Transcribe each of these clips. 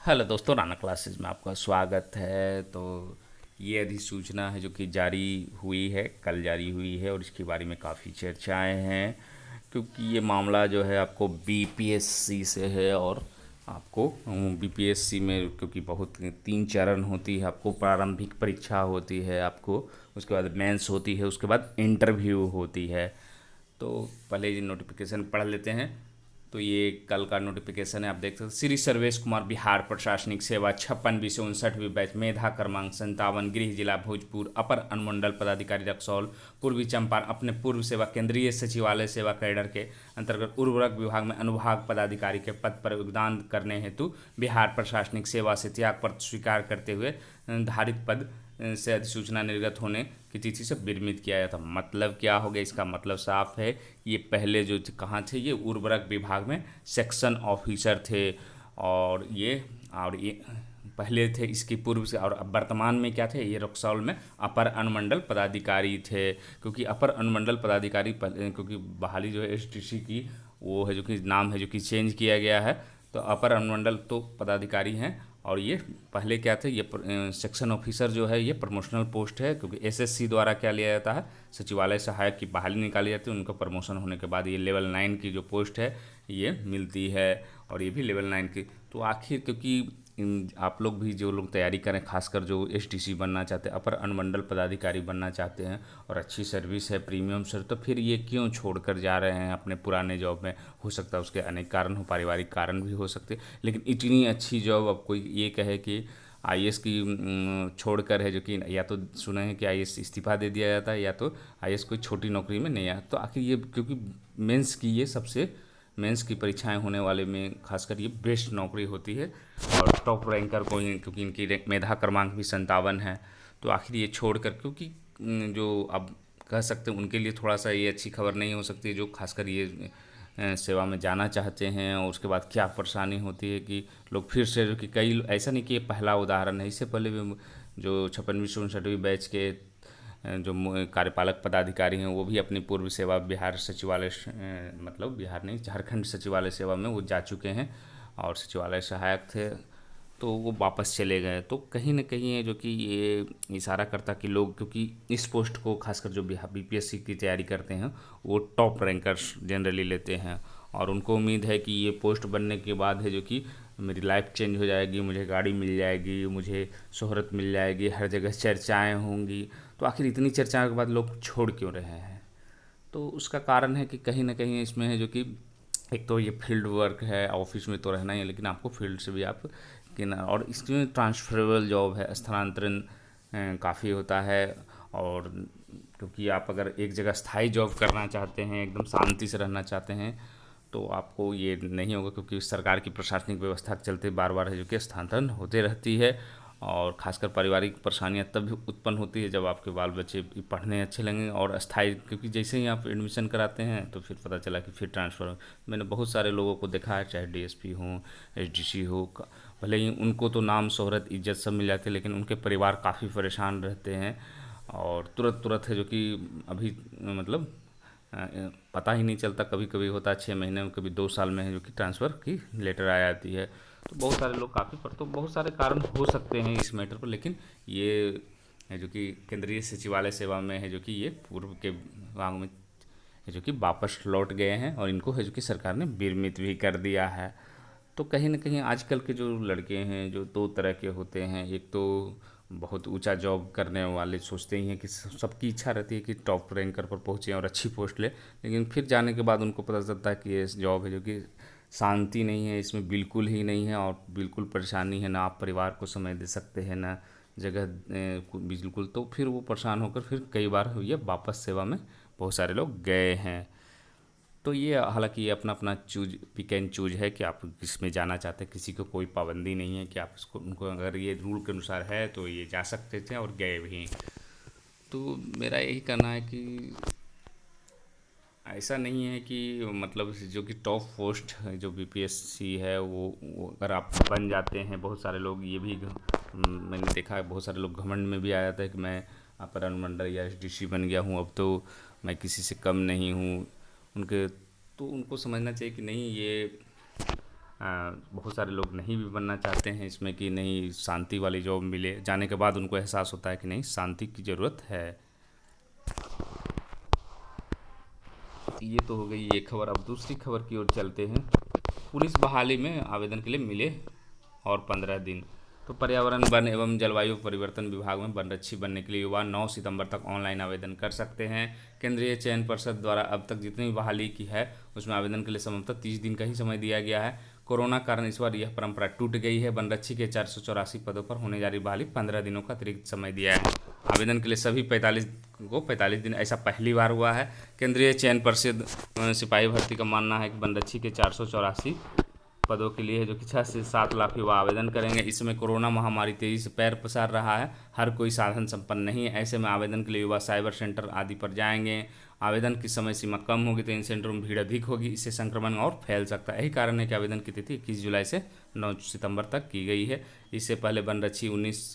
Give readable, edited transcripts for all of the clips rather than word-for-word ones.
Hello दोस्तों, Rana classes में आपका स्वागत है। तो ये अधिसूचना है जो कि जारी हुई है, कल जारी हुई है और इसके बारे में काफ़ी चर्चाएं हैं क्योंकि ये मामला जो है आपको बीपीएससी से है। और आपको बीपीएससी में क्योंकि बहुत 3 चरण होती है, आपको प्रारंभिक परीक्षा होती है, आपको उसके बाद मेंस होती है, उसके बाद इंटरव्यू होती है। तो पहले ये नोटिफिकेशन पढ़ लेते हैं। तो ये कल का नोटिफिकेशन है, आप देख सकते हैं। श्री सर्वेश कुमार, बिहार प्रशासनिक सेवा, 56 विषय 59वीं बैच, मेधा क्रमांक 57, गृह जिला भोजपुर, अपर अनुमंडल पदाधिकारी रक्सौल, पूर्वी चंपारण। अपने पूर्व सेवा केंद्रीय सचिवालय सेवा कैडर के अंतर्गत उर्वरक विभाग में अनुभाग पदाधिकारी के पद पर योगदान करने हेतु बिहार प्रशासनिक सेवा से त्यागपत्र स्वीकार करते हुए धारित पद से अधिसूचना निर्गत होने की तिथि से विरमित किया जाता। मतलब क्या हो गया? इसका मतलब साफ है। ये पहले जो कहाँ थे, ये उर्वरक विभाग में सेक्शन ऑफिसर थे। और ये पहले थे इसकी पूर्व से। और अब वर्तमान में क्या थे, ये रक्सौल में अपर अनुमंडल पदाधिकारी थे। क्योंकि अपर अनुमंडल पदाधिकारी क्योंकि बहाली जो है एसटीसी की वो है, जो कि नाम है जो कि चेंज किया गया है। तो अपर अनुमंडल तो पदाधिकारी हैं। और ये पहले क्या थे, ये सेक्शन ऑफिसर जो है ये प्रमोशनल पोस्ट है। क्योंकि एसएससी द्वारा क्या लिया जाता है, सचिवालय सहायक की बहाली निकाली जाती है। उनका प्रमोशन होने के बाद ये लेवल 9 की जो पोस्ट है ये मिलती है। और ये भी लेवल 9 की। तो आखिर क्योंकि आप लोग भी जो लोग तैयारी करें, खासकर जो एसटीसी बनना चाहते हैं, अपर अनुमंडल पदाधिकारी बनना चाहते हैं और अच्छी सर्विस है, प्रीमियम सर, तो फिर ये क्यों छोड़कर जा रहे हैं अपने पुराने जॉब में? हो सकता है उसके अनेक कारण हो, पारिवारिक कारण भी हो सकते हैं। लेकिन इतनी अच्छी जॉब अब कोई ये कहे कि आईएएस की छोड़कर है, जो कि या तो सुने हैं कि आईएएस इस्तीफा दे दिया जाता है, या तो आईएएस कोई छोटी नौकरी में नहीं आया। तो आखिर ये क्योंकि मेंस की ये सबसे मेंस की परीक्षाएं होने वाले में खासकर ये बेस्ट नौकरी होती है। और टॉप रैंकर को क्योंकि इनकी मेधा क्रमांक भी 57 है। तो आखिर ये छोड़कर, क्योंकि जो अब कह सकते हैं उनके लिए थोड़ा सा ये अच्छी खबर नहीं हो सकती, जो खासकर ये सेवा में जाना चाहते हैं। और उसके बाद क्या परेशानी होती है कि लोग फिर से, जो कि कई ऐसा नहीं कि ये पहला उदाहरण है, इससे पहले भी जो 56वीं 59वीं बैच के जो कार्यपालक पदाधिकारी हैं वो भी अपनी पूर्व सेवा बिहार सचिवालय मतलब बिहार नहीं, झारखंड सचिवालय सेवा में वो जा चुके हैं और सचिवालय सहायक थे। तो वो वापस चले गए। तो कहीं ना कहीं है जो कि ये इशारा करता कि लोग, क्योंकि इस पोस्ट को खासकर जो बीपीएससी की तैयारी करते हैं वो टॉप रैंकर्स जनरली लेते हैं। और उनको उम्मीद है कि ये पोस्ट बनने के बाद है जो कि मेरी लाइफ चेंज हो जाएगी, मुझे गाड़ी मिल जाएगी, मुझे शोहरत मिल जाएगी, हर जगह चर्चाएं होंगी। तो आखिर इतनी चर्चाओं के बाद लोग छोड़ क्यों रहे हैं? तो उसका कारण है कि कहीं ना कहीं इसमें है जो कि एक तो ये फील्ड वर्क है, ऑफिस में तो रहना ही है, लेकिन आपको फील्ड से भी आप कि ना, और इसमें ट्रांसफरेबल जॉब है, स्थानांतरण काफ़ी होता है। और क्योंकि आप अगर एक जगह स्थायी जॉब करना चाहते हैं, एकदम शांति से रहना चाहते हैं, तो आपको ये नहीं होगा। क्योंकि सरकार की प्रशासनिक व्यवस्था के चलते बार बार है जो कि स्थानांतरण होते रहती है। और खासकर पारिवारिक परेशानियां तब भी उत्पन्न होती है जब आपके बाल बच्चे पढ़ने अच्छे लगेंगे और अस्थायी, क्योंकि जैसे ही आप एडमिशन कराते हैं तो फिर पता चला कि फिर ट्रांसफ़र। मैंने बहुत सारे लोगों को देखा है, चाहे डीएसपी हो, एसडीसी हो, भले ही उनको तो नाम शोहरत इज्जत सब मिल जाती है, लेकिन उनके परिवार काफ़ी परेशान रहते हैं। और तुरंत तुरंत है जो कि अभी मतलब पता ही नहीं चलता, कभी कभी होता है 6 महीने में, कभी 2 साल में है जो कि ट्रांसफ़र की लेटर आ जाती है। तो बहुत सारे लोग काफ़ी पर, तो बहुत सारे कारण हो सकते हैं इस मैटर पर। लेकिन ये है जो कि केंद्रीय सचिवालय सेवा में है जो कि ये पूर्व के भाग में है जो कि वापस लौट गए हैं और इनको है जो कि सरकार ने विरमित भी कर दिया है। तो कहीं ना कहीं आजकल के जो लड़के हैं जो 2 तरह के होते हैं। एक तो बहुत ऊंचा जॉब करने वाले सोचते ही हैं कि सबकी इच्छा रहती है कि टॉप रैंकर पर पहुँचे और अच्छी पोस्ट ले, लेकिन फिर जाने के बाद उनको पता चलता है कि ये जॉब है जो कि शांति नहीं है, इसमें बिल्कुल ही नहीं है और बिल्कुल परेशानी है, ना आप परिवार को समय दे सकते हैं, ना जगह बिल्कुल। तो फिर वो परेशान होकर फिर कई बार ये वापस सेवा में बहुत सारे लोग गए हैं। तो ये हालांकि ये अपना अपना चूज, पिक एंड चूज है कि आप किस में जाना चाहते हैं। किसी को कोई पाबंदी नहीं है कि आप इसको, उनको अगर ये रूल के अनुसार है तो ये जा सकते थे और गए भी। तो मेरा यही कहना है कि ऐसा नहीं है कि मतलब जो कि टॉप पोस्ट जो बीपीएससी है वो अगर आप बन जाते हैं, बहुत सारे लोग ये भी मैंने देखा है, बहुत सारे लोग घमंड में भी आ जाता है कि मैं अपर अनुमंडल या एसडीसी बन गया हूँ, अब तो मैं किसी से कम नहीं हूँ। उनके तो उनको समझना चाहिए कि नहीं, ये बहुत सारे लोग नहीं भी बनना चाहते हैं इसमें कि नहीं शांति वाली जॉब मिले, जाने के बाद उनको एहसास होता है कि नहीं शांति की ज़रूरत है। ये तो हो गई ये खबर। अब दूसरी खबर की ओर चलते हैं। पुलिस बहाली में आवेदन के लिए मिले और 15 दिन। तो पर्यावरण वन एवं जलवायु परिवर्तन विभाग में वनरक्षी बनने के लिए युवा 9 सितंबर तक ऑनलाइन आवेदन कर सकते हैं। केंद्रीय चयन पर्षद द्वारा अब तक जितनी भी बहाली की है उसमें आवेदन के लिए संभवतः 30 दिन का ही समय दिया गया है। कोरोना कारण इस बार यह परंपरा टूट गई है। वनरक्षी के 484 पदों पर होने जा रही बहाली 15 दिनों का अतिरिक्त समय दिया है। आवेदन के लिए सभी 45 दिन, ऐसा पहली बार हुआ है। केंद्रीय चयन परिषद सिपाही भर्ती का मानना है कि वनरक्षी के 484 पदों के लिए जो कि 6 से 7 लाख युवा आवेदन करेंगे। इसमें कोरोना महामारी तेजी से पैर पसार रहा है, हर कोई साधन संपन्न नहीं है। ऐसे में आवेदन के लिए युवा साइबर सेंटर आदि पर जाएंगे। आवेदन की समय सीमा कम होगी तो इन सेंटरों में भीड़ अधिक होगी, इससे संक्रमण और फैल सकता है। यही कारण है कि आवेदन की तिथि 21 जुलाई से 9 सितंबर तक की गई है। इससे पहले वनरक्षी 19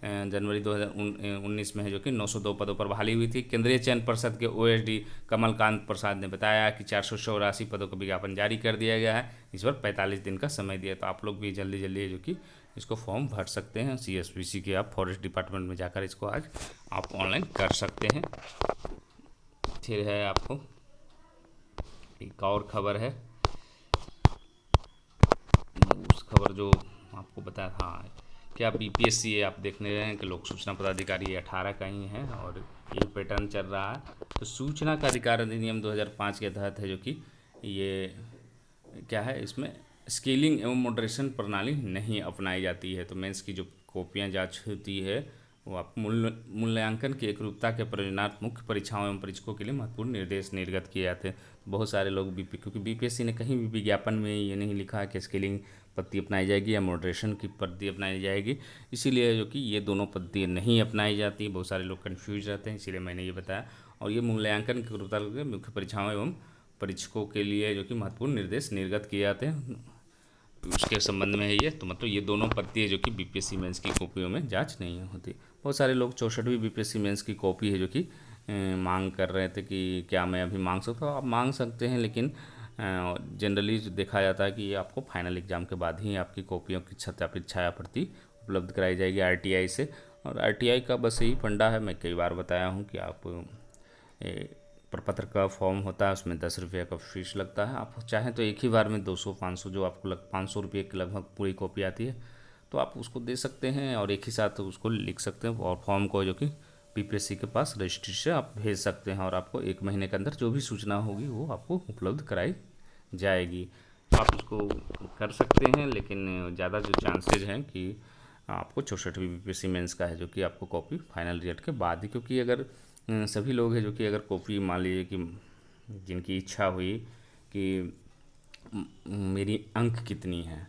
जनवरी 2019 में है जो कि 902 पदों पर बहाली हुई थी। केंद्रीय चयन परिषद के ओएसडी कमलकांत प्रसाद ने बताया कि 484 पदों का विज्ञापन जारी कर दिया गया है। इस पर 45 दिन का समय दिया, तो आप लोग भी जल्दी जल्दी जो कि इसको फॉर्म भर सकते हैं। CSPC के आप फॉरेस्ट डिपार्टमेंट में जाकर इसको आज आप ऑनलाइन कर सकते हैं। फिर है आपको एक और खबर है, उस खबर जो आपको बताया था क्या BPSC है, आप देखने रहे हैं कि लोक सूचना पदाधिकारी 18 का ही है और ये पैटर्न चल रहा है। तो सूचना का अधिकार अधिनियम 2005 के तहत है जो कि ये क्या है, इसमें स्केलिंग एवं मॉडरेशन प्रणाली नहीं अपनाई जाती है। तो मेंस की जो कॉपियाँ जांच होती है वो आप मूल्यांकन की एकरूपता के प्रयोजनार्थ मुख्य परीक्षाओं एवं परीक्षकों के लिए महत्वपूर्ण निर्देश निर्गत किए जाते हैं। बहुत सारे लोग क्योंकि BPSC ने कहीं भी विज्ञापन में ये नहीं लिखा है कि स्केलिंग पद्धति अपनाई जाएगी या मॉडरेशन की पद्धति अपनाई जाएगी, इसीलिए जो कि ये दोनों पद्धति नहीं अपनाई जाती। बहुत सारे लोग कन्फ्यूज रहते हैं, इसीलिए मैंने ये बताया। और ये मूल्यांकन की एकरूपता के मुख्य परीक्षाओं एवं परीक्षकों के लिए जो कि महत्वपूर्ण निर्देश निर्गत किए जाते हैं, उसके संबंध में है ये। तो मतलब ये दोनों पद्धति है जो कि BPSC मेंस की कॉपियों में जांच नहीं होती। बहुत सारे लोग 64वीं BPSC मेंस की कॉपी है जो कि मांग कर रहे थे कि क्या मैं अभी मांग सकता हूँ। आप मांग सकते हैं, लेकिन जनरली देखा जाता है कि ये आपको फाइनल एग्ज़ाम के बाद ही आपकी कॉपियों की सत्यापित छाया प्रति उपलब्ध कराई जाएगी RTI से। और RTI का बस यही फंडा है, मैं कई बार बताया हूँ कि आप प्रपत्र का फॉर्म होता है, उसमें 10 रुपये का फीस लगता है। आप चाहें तो एक ही बार में 200-500 जो आपको 500 रुपये के लगभग पूरी कॉपी आती है, तो आप उसको दे सकते हैं और एक ही साथ उसको लिख सकते हैं और फॉर्म को जो कि BPSC के पास रजिस्ट्री से आप भेज सकते हैं और आपको 1 महीने के अंदर जो भी सूचना होगी वो आपको उपलब्ध कराई जाएगी। आप उसको कर सकते हैं, लेकिन ज़्यादा जो चांसेज हैं कि आपको 64वीं BPSC मेंस का है जो कि आपको कॉपी फाइनल रिजल्ट के बाद ही, क्योंकि अगर सभी लोग हैं जो कि अगर कॉपी मान लीजिए कि जिनकी इच्छा हुई कि मेरी अंक कितनी है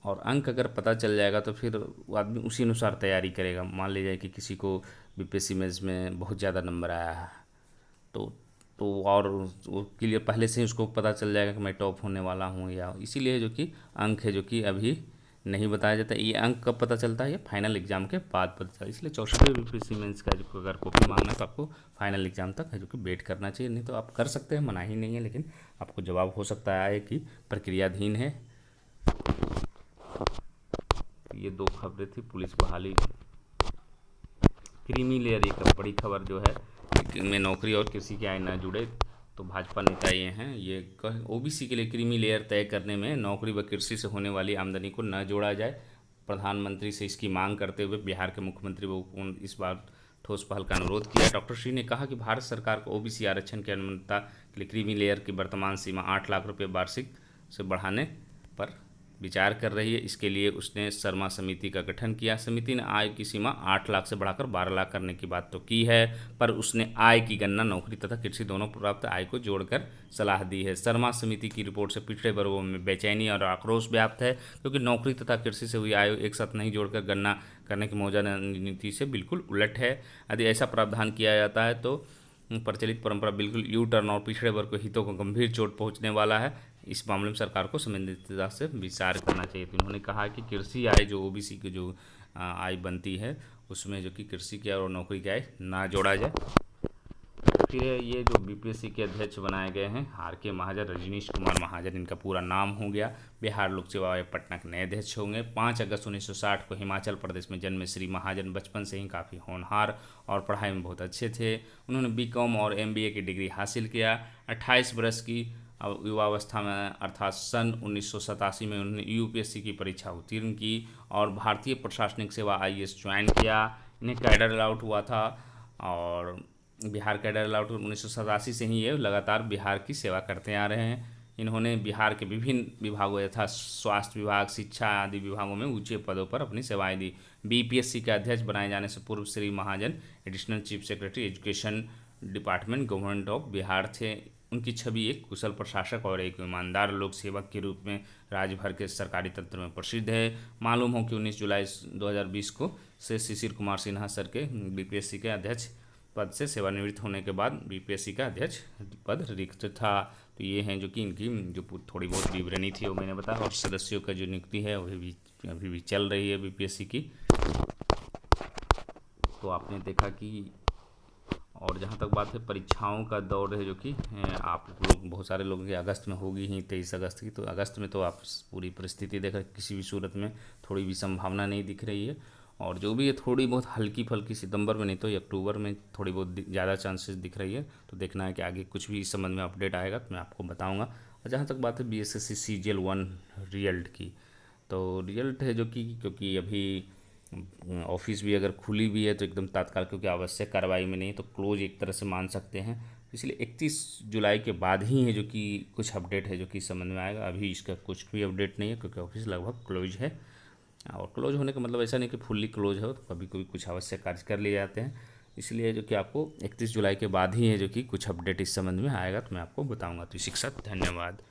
और अंक अगर पता चल जाएगा तो फिर वो आदमी उसी अनुसार तैयारी करेगा। मान लीजिए कि किसी को BPSC मेंस में बहुत ज़्यादा नंबर आया है तो और उसके लिए पहले से ही उसको पता चल जाएगा कि मैं टॉप होने वाला हूँ, या इसीलिए जो कि अंक है जो कि अभी नहीं बताया जाता। ये अंक कब पता चलता है, ये फाइनल एग्जाम के बाद पता चलता है। इसलिए 64वीं BPSC मेंस का जो अगर कॉपी मांगना है तो आपको फाइनल एग्जाम तक है जो कि वेट करना चाहिए, नहीं तो आप कर सकते हैं, मना ही नहीं है, लेकिन आपको जवाब हो सकता है कि प्रक्रियाधीन है। ये 2 खबरें थी, पुलिस बहाली, क्रीमी लेयर एक बड़ी खबर जो है में नौकरी और कृषि के आय न जुड़े। तो भाजपा नेता ये हैं, ये OBC के लिए क्रीमी लेयर तय करने में नौकरी व कृषि से होने वाली आमदनी को न जोड़ा जाए। प्रधानमंत्री से इसकी मांग करते हुए बिहार के मुख्यमंत्री वो इस बार ठोस पहल का अनुरोध किया। डॉक्टर सिंह ने कहा कि भारत सरकार को OBC आरक्षण की अनुमति के लिए क्रीमी लेयर की वर्तमान सीमा 8 लाख रुपये वार्षिक से बढ़ाने पर विचार कर रही है। इसके लिए उसने शर्मा समिति का गठन किया। समिति ने आय की सीमा 8 लाख से बढ़ाकर 12 लाख करने की बात तो की है, पर उसने आय की गणना नौकरी तथा कृषि दोनों प्राप्त आय को जोड़कर सलाह दी है। शर्मा समिति की रिपोर्ट से पिछड़े वर्गों में बेचैनी और आक्रोश व्याप्त है, क्योंकि नौकरी तथा कृषि से हुई आय एक साथ नहीं जोड़कर गणना करने की मौजूदा नीति से बिल्कुल उलट है। यदि ऐसा प्रावधान किया जाता है तो प्रचलित परंपरा बिल्कुल यू टर्न और पिछड़े वर्ग के हितों को गंभीर चोट पहुंचने वाला है। इस मामले में सरकार को संवेदनशीलता से विचार करना चाहिए। तो उन्होंने कहा कि कृषि आय जो OBC की जो आय बनती है उसमें जो कि कृषि की और नौकरी की आय ना जोड़ा जाए। फिर ये जो बीपीएससी के अध्यक्ष बनाए गए हैं आर.के. महाजन, रजनीश कुमार महाजन इनका पूरा नाम हो गया। बिहार लोक सेवा आयोग पटना के नए अध्यक्ष होंगे। 5 अगस्त 1960 को हिमाचल प्रदेश में जन्मे श्री महाजन बचपन से ही काफ़ी होनहार और पढ़ाई में बहुत अच्छे थे। उन्होंने बीकॉम और एमबीए की डिग्री हासिल किया। 28 वर्ष की युवावस्था में अर्थात सन 1987 में उन्होंने यूपीएससी की परीक्षा उत्तीर्ण की और भारतीय प्रशासनिक सेवा आईएएस ज्वाइन किया। इन्हें कैडर अलाउट हुआ था और बिहार कैडर अलाउट 1987 से ही ये लगातार बिहार की सेवा करते आ रहे हैं। इन्होंने बिहार के विभिन्न विभागों यथा स्वास्थ्य विभाग, शिक्षा आदि विभागों में ऊंचे पदों पर अपनी सेवाएं दी। बीपीएससी के अध्यक्ष बनाए जाने से पूर्व Shri Mahajan additional chief secretary education department government of Bihar थे। उनकी छवि एक कुशल प्रशासक और एक ईमानदार लोक सेवक के रूप में राज्य भर के सरकारी तंत्र में प्रसिद्ध है। मालूम हो कि 19 जुलाई 2020 को से शिशिर कुमार सिन्हा सर के बीपीएससी के अध्यक्ष पद से सेवानिवृत्त होने के बाद बीपीएससी का अध्यक्ष पद रिक्त था। तो ये हैं जो कि इनकी जो थोड़ी बहुत विवरणी थी वो मैंने बताया, और सदस्यों का जो नियुक्ति है वही अभी भी चल रही है बीपीएससी की। तो आपने देखा कि, और जहाँ तक बात है परीक्षाओं का दौर है जो कि आप लोग बहुत सारे लोगों की अगस्त में होगी ही 23 अगस्त की। तो अगस्त में तो आप पूरी परिस्थिति देख किसी भी सूरत में थोड़ी भी संभावना नहीं दिख रही है, और जो भी है थोड़ी बहुत हल्की फल्की सितंबर में, नहीं तो अक्टूबर में थोड़ी बहुत ज़्यादा चांसेस दिख रही है। तो देखना है कि आगे कुछ भी इस संबंध में अपडेट आएगा तो मैं आपको बताऊँगा। और जहाँ तक बात है बीएसएससी सीजीएल 1 रिजल्ट की, तो रिजल्ट है जो कि क्योंकि अभी ऑफिस भी अगर खुली भी है तो एकदम तत्काल, क्योंकि आवश्यक कार्रवाई में नहीं, तो क्लोज एक तरह से मान सकते हैं। इसलिए 31 जुलाई के बाद ही है जो कि कुछ अपडेट है जो कि समझ में आएगा। अभी इसका कुछ भी अपडेट नहीं है क्योंकि ऑफिस लगभग क्लोज है। और क्लोज होने का मतलब ऐसा नहीं कि फुल्ली क्लोज हो, तो कभी कभी कुछ आवश्यक कार्य कर लिए जाते हैं। इसलिए जो कि आपको 31 जुलाई के बाद ही है जो कि कुछ अपडेट इस संबंध में आएगा तो मैं आपको बताऊँगा। तो इसी के साथ धन्यवाद।